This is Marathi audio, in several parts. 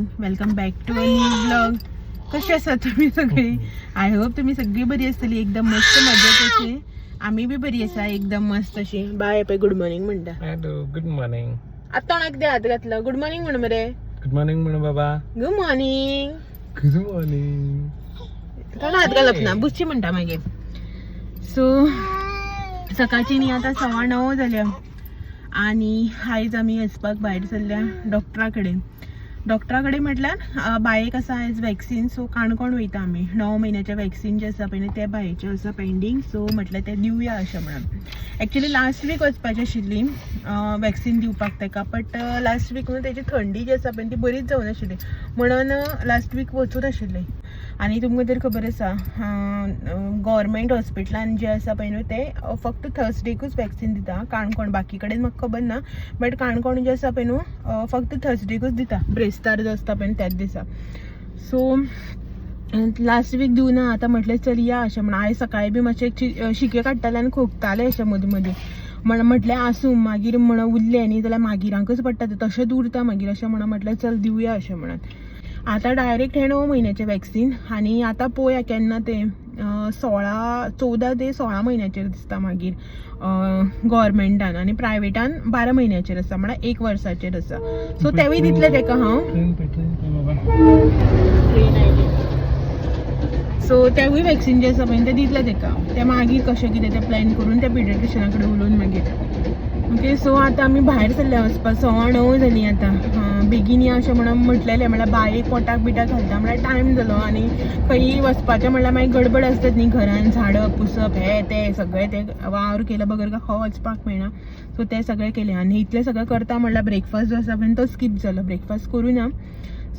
Morning. Welcome back to a new blog. कसे आसा तुम्ही सगळी? आय होप तुम्ही सगळी बरी असतली, एकदम मस्त मजेत अशी. आम्ही बी बरी असा, एकदम मस्त अशी. बाय पे गुड मॉर्निंग म्हणता. Hello good morning. आता अगदी हात घातलं. गुड मॉर्निंग म्हण मरे. गुड मॉर्निंग म्हण बाबा. Good morning. Good morning. थोडा हात घालप ना, बुच्ची म्हणता मागे. सो सकाळची न्ही आता 9:15 जाल्या आणि आयज आम्ही वचपाक भायर सरल्या डॉक्टराकडे म्हटल्यार बायेक आसा आयज वॅक्सीन. सो काणकोण वयता आमी. 9 म्हयन्याचे वॅक्सीन जे आसा पळय ते बायेचे आसा पेंडींग. सो म्हटल्यार ते दिवया अशें म्हणून. एक्चुअली लास्ट वीक वचपाची आशिल्ली वॅक्सीन दिवपाक ताका, बट लास्ट वीक न्हू तेजी थंडी जी आसा पळय ती बरीच जावन आशिल्ली म्हणून लास्ट वीक वचून आशिल्लें. आणि तुमकां तर खबर आसा गव्हर्मेंट हॉस्पिटलान जे आसा पळय न्हू ते फक्त थर्सडेकूच वॅक्सीन दिता. काणकोण बाकी कडेन म्हाका खबर ना, बट काणकोण जे आसा पळय न्हू फक्त थर्सडेकूच दिता, ब्रेस्तार जो आसता पळय त्याच दिसा. सो लास्ट वीक दिवना. आतां म्हटलें चल या अशें म्हणून. आयज सकाळी बी मातशें शिके काडटाले आनी खोंकताले अशें मदीं मदीं. म्हटलें आसूं मागीर म्हणून उरलें न्ही जाल्यार मागिरांकच पडटा ते तशेंच उरता मागीर अशें म्हणून म्हटलें चल दिवया अशें म्हणून. आतां डायरेक्ट हे 9 म्हयन्याचें वॅक्सीन आणि आतां पळोवया केन्ना तें 14 ते 16 म्हयन्याचेर दिसता मागीर गव्हर्मेंटान, आणि प्रायवेटान 12 म्हयन्याचेर आसा म्हळ्यार 1 वर्साचेर आसा. सो तेवूय दितले ताका सो तेवूय वॅक्सीन जे आसा पळय ते दितले ताका. ते मागीर कशें कितें तें प्लॅन करून त्या पिडियट्रिशना कडेन उलोवन मागीर. ओके. सो आतां आमी भायर सरले वचपाक. 9:15 जालीं आतां. बेगीन या अशें म्हणून म्हटलेलें, म्हळ्यार बायेक पोटाक बिटाक घालता म्हळ्यार टायम जालो आणि खंयी वचपाचें म्हळ्यार मागीर गडबड आसतात न्ही घरान, झाडप पुसप हे ते सगळें ते वावर केलं बगर का खंय वचपाक मेळना. सो तें सगळें केलें आनी इतलें सगळें करता म्हळ्यार ब्रेकफास्ट जो आसा पळय तो स्कीप जालो. ब्रेकफास्ट करूना.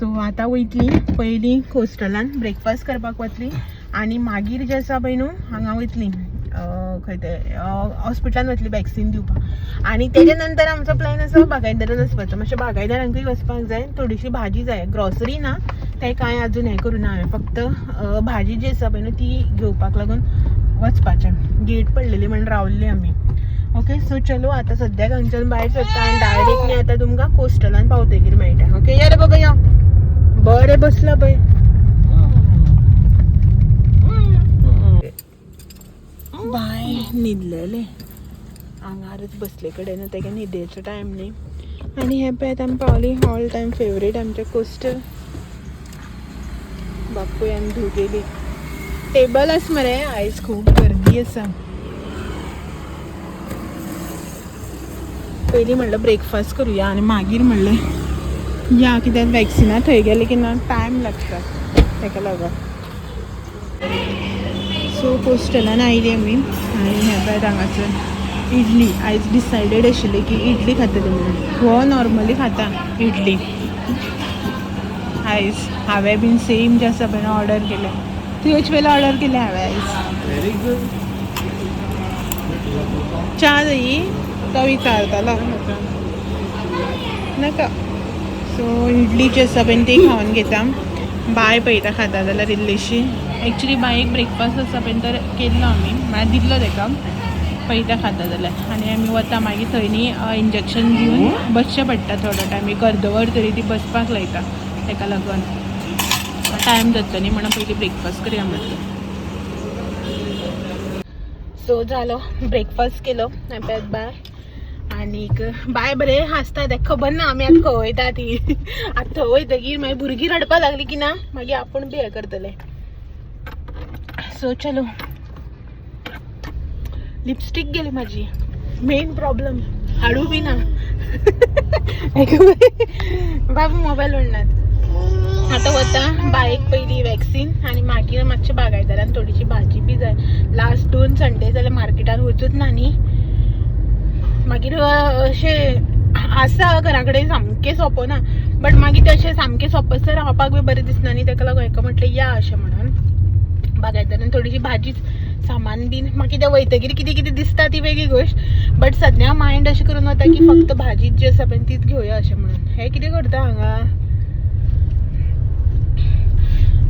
सो आतां वयतली पयलीं हॉस्टेलान ब्रेकफास्ट करपाक वतली आणि मागीर जे आसा पळय न्हू हांगा वयतली खंय ते हॉस्पिटलान वतली वॅक्सीन दिवपाक. आणि तेजे नंतर आमचो प्लॅन आसा बागायदारान वचपाचो. मातशें बागायदारांकूय वचपाक जाय, थोडीशी भाजी जाय. ग्रॉसरी ना तें कांय अजून हें करूना हांवें, फक्त भाजी जी आसा पळय न्हू ती घेवपाक लागून वचपाचें. गेट पडलेली म्हणून रावल्ली आमी. ओके. सो चलो आतां सद्याक हांगच्यान भायर सरता आनी डायरेक्टली आतां तुमकां हॉस्टेलान पावतकीर मेळटा. ओके या रे बाबा या. बरें बसला पळय. बाय न्हिदलेले आंगारच बसले कडेन तेगे न्हिदेचो टायम न्ही. आनी हे पळय आतां आमी पावली ऑल टायम फेवरेट आमचे कोस्टल. बापूयान धुगेली टेबल आसा मरे आयज खूब गर्दी आसा. पयलीं म्हणलें ब्रेकफास्ट करुया आनी मागीर म्हणलें या, कित्याक वॅक्सिना थंय गेले की ना टायम लागता ताका लागून. सो हॉस्टेलान आयली आमी आनी हे पळय हांगासर इडली. आयज डिसायडेड आशिल्लें की इडली खातली म्हणून. हो नॉर्मली खाता इडली. आयज हांवें बीन सेम जे आसा पळय ऑर्डर केलें. तुवेच वेळेला ऑर्डर केलें हांवें आयज. Very good. च्या जायी तो विचारतालो नाका. सो इडली जी आसा पळय ती खावन घेता. बाय पळयता खाता जाल्यार इल्लीशी. एक्चुली बायेक ब्रेकफास्ट आसा पळय तर केल्लो आमी, म्हळ्यार दिल्लो ताका पळयता खाता जाल्यार. आनी आमी वता मागीर थंय न्ही इंजेक्शन दिवन बसचें पडटा थोडो टायम. एक अर्दवर तरी ती बसपाक लायता ताका लागून. टायम जातलो न्ही म्हणून पयलीं ब्रेकफास्ट करया म्हटलें. सो जालो ब्रेकफास्ट केलो पळय बाय. आनीक बाय बरें हांसता ताका खबर ना आमी आतां खंय वयता ती. आतां थंय वयतकीर मागीर भुरगीं रडपाक लागली की ना मागीर आपूण बी हें करतलें. सो चलो. लिपस्टिक गेली माझी. मेन प्रॉब्लेम हाडू बी ना. बाबू मोबायल उडनात. आतां वता बायेक पयली वॅक्सीन आनी मागीर मातशें बागायदारान थोडीशी भाजी बी जाय. लास्ट 2 संडे जाल्यार मार्केटान वचूच ना न्ही. मागीर अशें आसा घरा कडेन सामकें सोंपना, बट मागीर तशें सामकें सोंपसर रावपाक बी बरें दिसना न्ही. ताका लागून हाका म्हटलें या अशें म्हणून. बागायदारान थोडीशी भाजीच सामान बीन मागीर ते वयतकीर कितें कितें दिसता ती वेगळी गोश्ट, बट सद्या मायंड अशें करून वता की फक्त भाजीच जी आसा पळय तीच घेवया अशें म्हणून. हे कितें करता हांगा.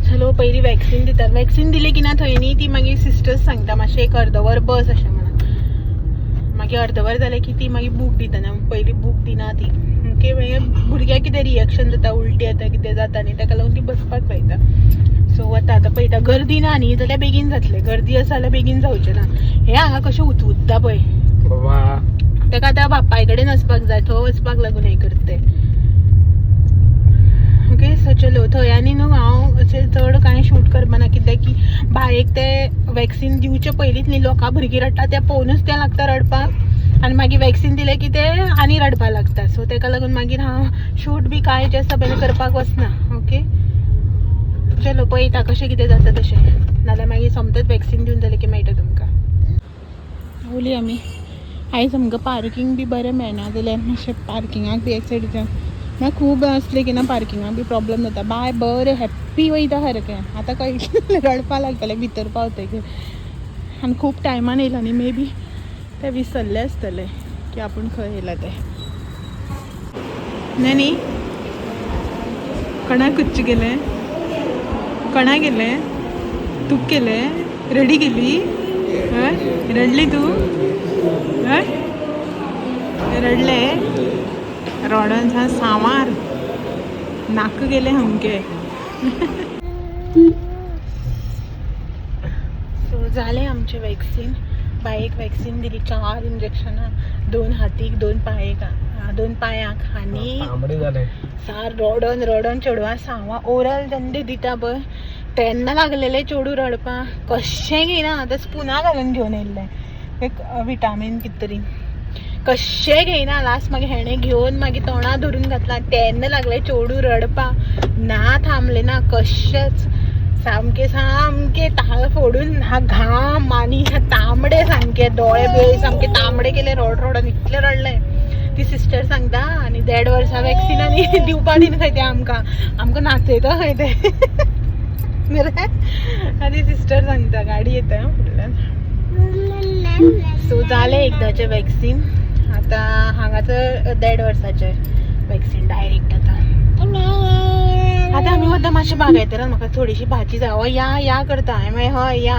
चलो पयलीं वॅक्सीन दितात. वॅक्सीन दिली की ना थंय न्ही ती मागीर सिस्टर्स सांगता मातशें एक अर्दवर बस अशें म्हणून. की अर्धवर जालें की ती मागीर बूक दितना पयलीं बूक दिना ती ओके मागीर भुरग्याक कितें रिएक्शन जाता उलटी येता कितें जाता न्ही ताका लागून ती बसपाक लायता सो आतां पळयता गर्दी ना न्ही जाल्यार बेगीन जातलें गर्दी आसा जाल्यार बेगीन जावचें ना हे हांगा कशें उतता पळय बाबा ताका आतां बापाय कडेन वचपाक जाय थंय वचपाक लागून हें करता ओके सो चलो थंयांनी न्हू हांव अशें चड कांय शूट करपाना कित्याक की बायेक ते वॅक्सीन दिवचे पयलींच न्ही लोकां भुरगीं रडटा ते पळोवनूच तें लागता रडपाक आनी मागीर वॅक्सीन दिलें की ते आनी रडपाक लागता सो ताका लागून मागीर हांव शूट बी कांय जे आसा पयलीं करपाक वचना ओके चलो पळयता कशें कितें जाता तशें नाल्यार मागीर सोमतेच वॅक्सीन दिवन जालें की मेळटा तुमकां उली आमी आयज आमकां पार्कींग बी बरें मेळना जाल्यार मातशें पार्किंगाक बी एक सायडीच्यान मागीर खूब आसलें की ना पार्किंगाक बी प्रॉब्लम जाता बाय बरें हॅप्पी वयता सारकें आतां कळटलें रडपा लागतलें भितर पावतकीर आनी खूब टायमान येयलां न्ही मे बी ते विसरले आसतले की आपूण खंय येयला ते न्ही कोणाक कुच्च गेलें कोणा गेलें तूक केलें रेडी केली हय रडली तूं हय रडलें रडोन सा सांवार नाक गेले हमके सो जालें आमचें वॅक्सीन बायेक वॅक्सीन दिली 4 इंजेक्शनां 2 हातीक 2 पांयांक आनी तांबडे जाले सार रडोन चेडवां सांवा ओरल जेन्ना दिता पळय तेन्ना लागलेलें चेडूं रडपाक कशें घेयना आतां स्पुना घालून घेवन येयल्लें एक विटामीन कितें तरी कशें घेयना लास्ट मागीर हेणें घेवन मागीर तोंडां धरून घातलां तेन्ना लागलें चेडूं रडपाक ना थांबलें ना कशेंच सामकें ताळ फोडून घाम आनी तांबडे सामके दोळे बिळे सामके तांबडे केले रडोन इतलें रडलें ती सिस्टर सांगता आनी 1.5 वर्सां वॅक्सीन आनी दिवपा दिना खंय ते आमकां नाचयता खंय ते मरे आनी सिस्टर सांगता गाडी येता फुडल्यान सो जालें एकदाचें वॅक्सीन आतां हांगासर 1.5 वर्साचें वॅक्सीन डायरेक्ट आतां आमी वता मातशें बागायतरान म्हाका थोडीशी भाजी जाय हय या करता हांवें मागीर हय या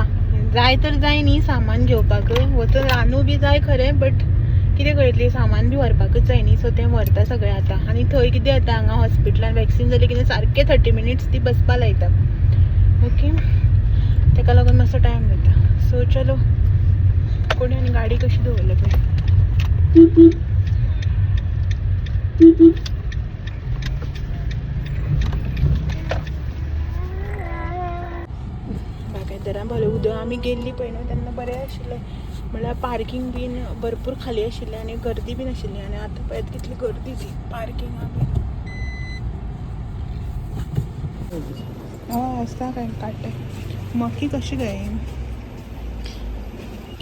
जाय तर जाय न्ही सामान घेवपाक वचून रानू बी जाय खरें बट कितें कळटली सामान बी व्हरपाकूच जाय न्ही सो तें व्हरता सगळें आतां आनी थंय कितें जाता हांगा हॉस्पिटलान वॅक्सीन जाली कितें सारकें 30 मिनिट्स ती बसपा लायता ओके ताका लागून मातसो टायम जाता सो चलो कोणी आनी गाडी कशी दवरल्या पळय बागायतदारां भलें उदक आमी गेल्ली पळय न्हू तेन्ना बरें आशिल्लें म्हळ्यार पार्किंग बीन भरपूर खाली आशिल्लें आनी गर्दी बीन आशिल्ली आनी आतां पळयत कितली गर्दी ती पार्किंगाक बीन हय आसता काय काडटे मक्की कशी काय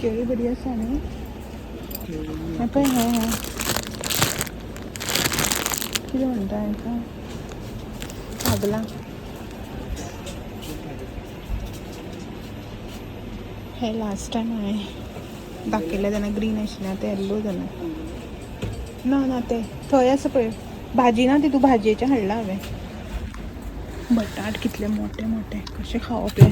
केळी बरी आसा न्ही हें पळय हय कितें म्हणटा हाका खागलां हे लास्ट टायम हांवें दाखयलें तेन्ना ग्रीन आशिल्लें आतां येल्लो जालें ना तें थंय आसा पळय भाजी ना तितू भाजयेचें हाडलां हांवें बटाट कितले मोठे मोठे कशें खावप हे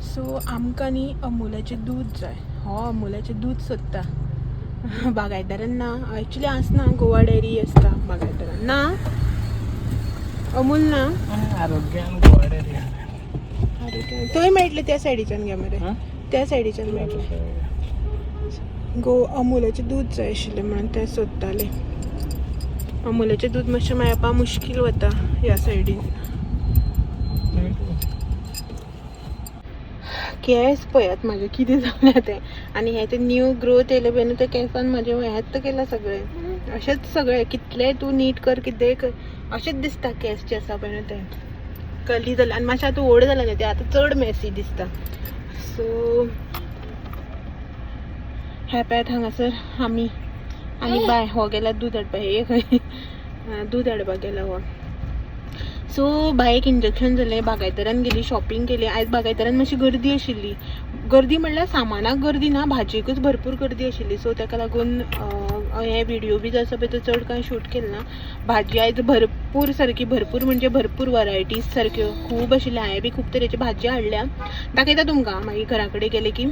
सो आमकां न्ही अमुलाचें दूद जाय हो अमुलाचें दूद सोदता बागायतदारान ना एक्चुली आसना गोवा डेरी आसता बागायतदारान ना अमूल ना आरोग्यान गोवा डेरी थंय मेळटलें त्या सायडीच्यान घे मरे त्या सायडीच्यान मेळटलें अमुलाचें दूद जाय आशिल्लें म्हणून तें सोदतालें अमुलाचें दूद मातशें मेळपा मुश्कील वता ह्या सायडीन केस पळयात म्हाजे कितें जालें तें आनी हें तें न्यू ग्रोथ येयलें पळय न्हू त्या केंसान म्हाजें हेंच केलां सगळें अशेंच सगळें कितलेंय तूं नीट कर कितेंय कर अशेंच दिसता केस जे आसा पळय न्हू तें कली जालें आनी मातशें आतां व्हड जालें न्ही तें आतां चड मेसी दिसता सो हे पळयात हांगासर आमी आनी बाय हो गेला दूद हाडपाक हे खंय दूद हाडपाक गेला हो सो बायक इंजेक्शन जालें बागायतदारान गेली शॉपिंग केली आयज बागायतदारान मातशी गर्दी आशिल्ली गर्दी म्हणल्यार सामानाक गर्दी ना भाजयेकूच भरपूर गर्दी आशिल्ली सो ताका लागून हे व्हिडिओ बी जसं पळय तो चड कांय शूट केलं ना. भाजी आयज भरपूर सारकी भरपूर म्हणजे भरपूर वरायटीज सारक्यो खूब आशिल्ल्यो. हांवें बी खूब तरेची भाजी हाडल्या, दाखयता तुमकां मागीर घरा कडेन गेले की.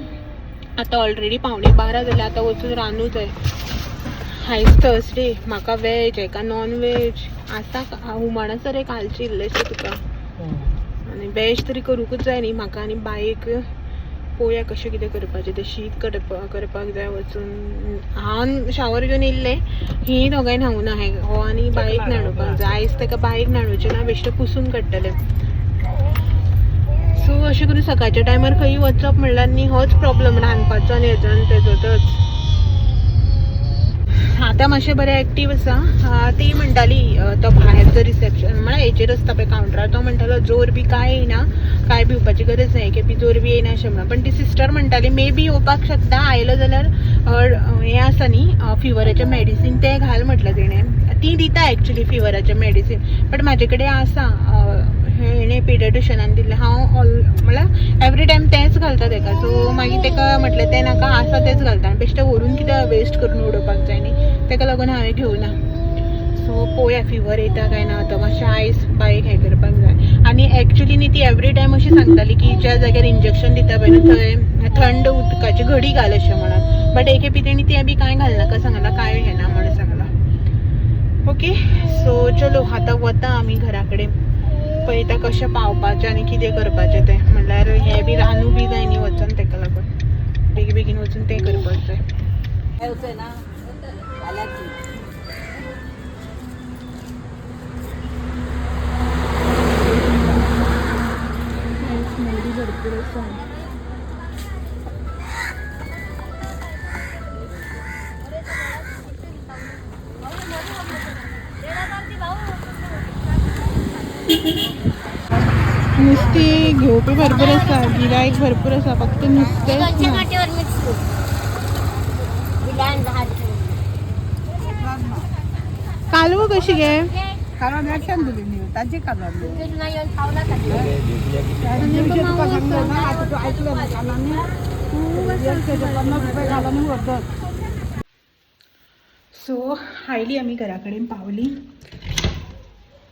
आतां ऑलरेडी 11:15 जाले, आतां वचून रांदूं जाय. आयज थर्सडे, म्हाका वेज हेका नॉन वेज आतां हुमण सर कालचे इल्लेशें तुका आनी वेज तरी करूंकूच जाय न्ही म्हाका आनी बायक. पळोवया कशें कितें करपाचें तें शीत करपाक जाय वचून. हांव शावर घेवन येयल्लें, ही दोगांय न्हांवूं ना, हो आनी बायक न्हाणोवपाक जाय. आयज ताका बायक न्हाणोवचें ना, बेश्टें पुसून काडटलें. सो अशें करून सकाळच्या टायमार खंय वचप म्हणल्यार न्ही होच प्रॉब्लेम रांदपाचो आनी हेजो आनी तेजोच. आतां मातशें बरें एक्टीव आसा. ती म्हणटाली तो भायरचो रिसेप्शन म्हळ्यार हेचेर आसता पळय कावंटरार, तो म्हणटालो जोर बी कांय येयना, कांय भिवपाची गरज ना, केपी जोर बी येयना अशें म्हणून. पण ती सिस्टर म्हणटाली मे बी येवपाक शकता, आयलो जाल्यार हें आसा न्ही फिवराचें मेडिसीन तें घाल म्हटलें तेणें. ती दिता एक्चुली फिवराचें मेडिसीन, बट म्हाजे कडेन आसा हेणें पिडियाट्रिशनान दिल्लें. हांव म्हळ्यार एवरी टायम तेंच घालता ताका. सो मागीर ताका म्हटलें तें नाका, आसा तेंच घालता. बेश्टें व्हरून कित्याक वेस्ट करून उडोवपाक जाय न्ही, ताका लागून हांवें घेवना. सो पळोवया फिवर येता काय ना. आतां मातशें आयज बायक हें करपाक जाय. आनी एक्चुली न्ही ती एवरी टायम अशी सांगताली की ज्या जाग्यार इंजेक्शन दिता पळय न्हू थंय थंड उदकाची घडी घाल अशें म्हणून. बट एक खेपी तेणी तें बी कांय घालनाका सांगलां, कांय घेना म्हणून सांगलां. ओके सो चलो आतां वता आमी घरा कडेन. पळयता कशें पावपाचें आनी कितें करपाचें तें. म्हणल्यार हें बी रांदूं बी जाय न्ही वचून, ताका लागून बेगीन वचून तें करपाक जाय. भरपूर आसा. नुस्तें घेवपी भरपूर आसा, गिरायक भरपूर आसा, फक्त नुस्तें कालवं कशी गे? कारण ऍक्शन दिली न्ही ताजी कालर सो आयली आमी घरा कडेन पावली.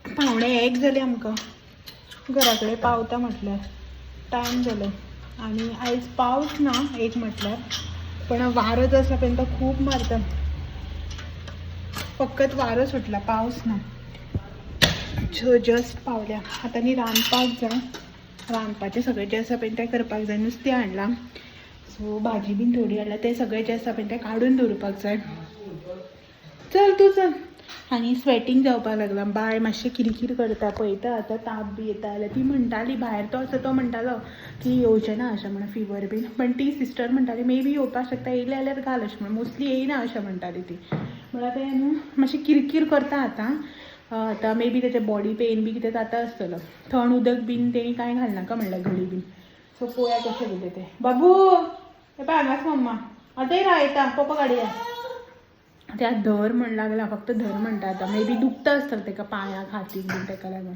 1:45 जाले आमकां घरा कडेन पावता म्हटल्यार. टायम जालो आनी आयज पावस ना एक म्हटल्यार, पण वारो जो आसा पळय तो खूब मारता. फकत वारो सुटला, पावस ना. जस्ट पावल्या. आतां न्ही रांदपाक जाय. रांदपाचें सगळें जें आसा पळय तें करपाक जाय. नुस्तें हाडलां, सो भाजी बीन थोडी हाडला, तें सगळें जें आसा पळय तें काडून दवरपाक जाय. चल तूं चल. आनी स्वेटींग जावपाक लागलां. बाय मातशें किरकिर करता, पळयता आतां ताप बी येता जाल्यार. ती म्हणटाली भायर तो आसा तो म्हणटालो की येवचें ना अशें म्हणून फिवर बीन. पण ती सिस्टर म्हणटाली मे बी येवपाक शकता, येयलें जाल्यार घाल अशें म्हणून. मोस्टली येयना अशें म्हणटाली ती. म्हळ्यार तें न्हू मातशें किरकिर करता आतां मे बी तेजे बॉडी पेन बी कितें जाता आसतलो. थंड उदक बीन तेणी कांय घालनाका म्हणल्यार घडी बीन. सो पळोवया कशें कितें तें. बाबू हे पळय हांगाच मम्मा आतांय रायता पप्पा काडया. त्या धर म्हण लागला, फक्त धर म्हणटा. आतां मे बी दुखता आसतलें ताका पांयाक हातीक बीन ताका लागून.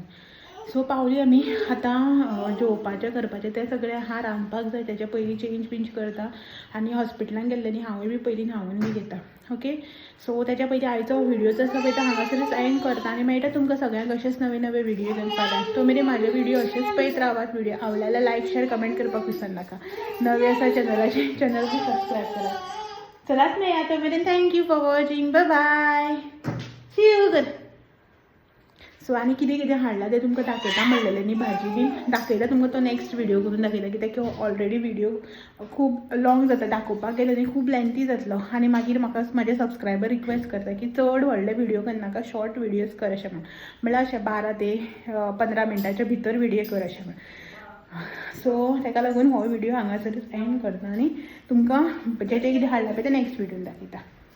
सो पावली आमी. आतां जेवपाचें करपाचें तें सगळें आहा. रांदपाक जाय तेच्या पयलीं चेंज बींज करता आनी हॉस्पिटलान गेल्ले न्ही हांवूय बी पयलीं न्हांवून बी घेता. ओके सो तेच्या पयलीं आयचो व्हिडिओ जो आसा पळय तो हांगासरच एंड करता आनी मेळटा तुमकां सगळ्यांक अशेंच नवे नवे व्हिडिओ घेवन फाल्यां. तो मेरेन म्हाजे व्हिडिओ अशेंच पळयत रावात. व्हिडिओ आवडल्यार लायक शेअर कमेंट करपाक विसरनाका. नवे आसा चॅनलाचेर चॅनल बी सबस्क्रायब करा. चलात मेळया तो मेरेन. Thank you for watching. Bye bye. See you good. So आनी कितें कितें हाडलां तें तुमकां दाखयता म्हणलेलें न्ही भाजी बीन. दाखयता तुमकां तो नेक्स्ट व्हिडिओ करून दाखयता, कित्याक ऑलरेडी व्हिडिओ खूब लॉंग जाता. दाखोवपाक गेलो न्ही खूब लेंथी जातलो आनी मागीर म्हाका म्हाजे सबस्क्रायबर रिक्वेस्ट करता की चड व्हडले व्हिडिओ करनाका, शॉर्ट व्हिडिओज कर अशें म्हणून. म्हळ्यार अशें 12 ते 15 मिनटाच्या भितर व्हिडिओ कर अशें म्हणून. सो ताका लागून हो व्हिडिओ हांगासरच एंड करता आनी तुमकां जें जें कितें हाडलां पळय तें नेक्स्ट व्हिडिओन दाखयता.